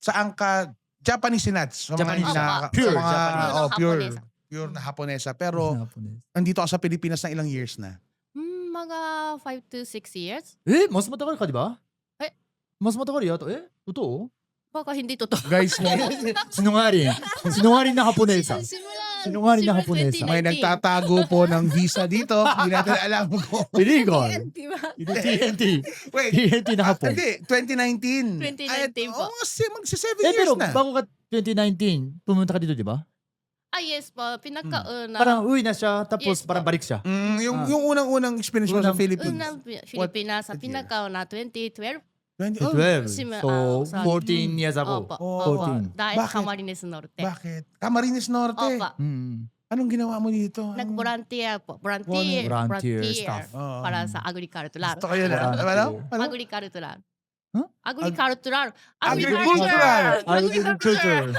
saan ka, Japanese nuts. Sa Japanese mga, pure sa mga, Japanese. pure na Haponesa. Pero, nandito ako sa Pilipinas na ilang years na? Mga 5 to 6 years. Mas matagal ka, di ba? Mas matagal yata. Totoo? Baka hindi totoo. Guys, Sinungaling. Sinungaling na Haponesa. Sinungaling na Simula Haponesa. 2019. may nagtatago po ng visa dito. Hindi natin alam kung... Illegal. Di ba? TNT. Wait. TNT na Hapon. Hindi, 2019. 2019 po. Magsi 7 years Pero na. bago ka 2019, pumunta ka dito, di ba? Yes po. Pinakauna. Parang uwi na siya, tapos Yes, parang po. balik siya. Yung unang experience mo sa Philippines. Unang Pilipinas. Sa pinakauna 2012. 12. Sim- So, sa- 14 years ago. Opo. Oh. Opo. 14. Dahil Bakit? sa Camarines Norte. Bakit? Camarines Norte. Opo. Anong ginawa mo dito? Nag-volunteer po. Volunteer staff. para sa agricultural. Gusto ko yun. Ano? Agricultural. Huh? Agricultural. Agricultural. Agriculture.